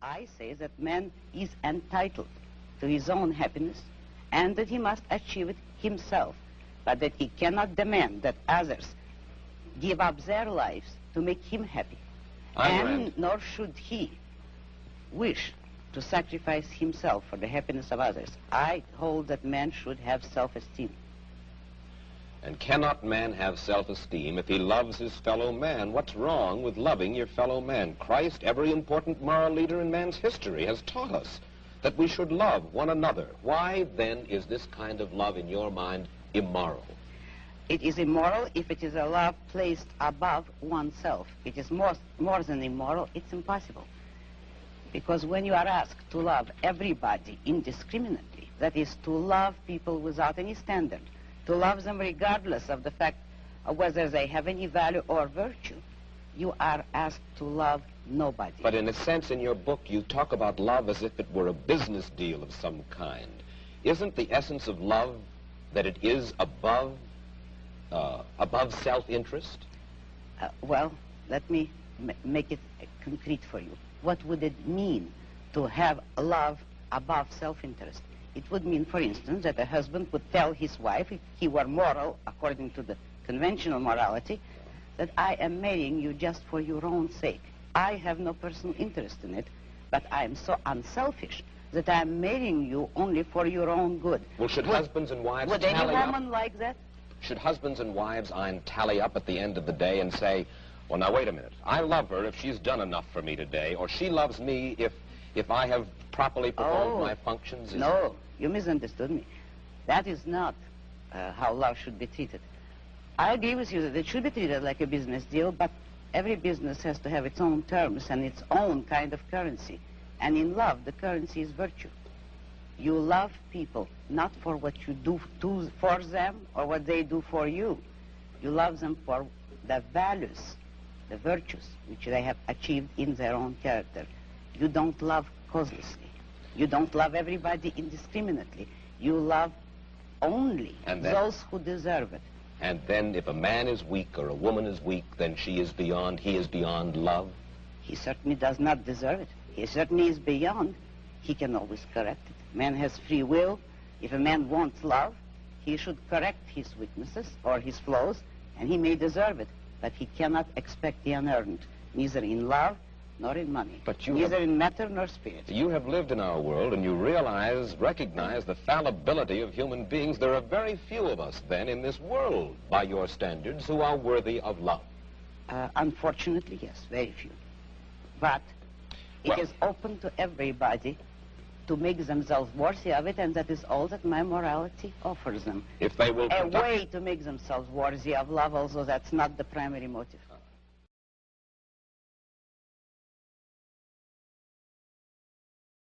I say that man is entitled to his own happiness and that he must achieve it himself, but that he cannot demand that others give up their lives to make him happy. And nor should he wish to sacrifice himself for the happiness of others. I hold that man should have self-esteem. And cannot man have self-esteem if he loves his fellow man? What's wrong with loving your fellow man? Christ, every important moral leader in man's history, has taught us that we should love one another. Why, then, is this kind of love, in your mind, immoral? It is immoral if it is a love placed above oneself. It is more than immoral, it's impossible. Because when you are asked to love everybody indiscriminately, that is, to love people without any standard, to love them regardless of the fact of whether they have any value or virtue, you are asked to love nobody. But in a sense, in your book, you talk about love as if it were a business deal of some kind. Isn't the essence of love that it is above self-interest? Well, let me make it concrete for you. What would it mean to have love above self-interest? It would mean, for instance, that a husband would tell his wife, if he were moral, according to the conventional morality, that I am marrying you just for your own sake. I have no personal interest in it, but I am so unselfish that I am marrying you only for your own good. Well, should husbands and wives would tally any up? woman like that? Should husbands and wives, Ayn, tally up at the end of the day and say, well, now, wait a minute. I love her if she's done enough for me today, or she loves me if I have properly performed my functions? No, you misunderstood me. That is not how love should be treated. I agree with you that it should be treated like a business deal, but every business has to have its own terms and its own kind of currency. And in love, the currency is virtue. You love people not for what you do for them or what they do for you. You love them for the values, the virtues which they have achieved in their own character. You don't love causelessly. You don't love everybody indiscriminately. You love only those who deserve it. And then if a man is weak or a woman is weak, then he is beyond love? He certainly does not deserve it. He certainly is beyond. He can always correct it. Man has free will. If a man wants love, he should correct his weaknesses or his flaws, and he may deserve it. But he cannot expect the unearned, neither in love nor in money, neither in matter nor spirit. You have lived in our world, and you recognize the fallibility of human beings. There are very few of us, then, in this world, by your standards, who are worthy of love. Unfortunately, yes, very few. But it is open to everybody to make themselves worthy of it, and that is all that my morality offers them. If they will a way to make themselves worthy of love, although that's not the primary motive.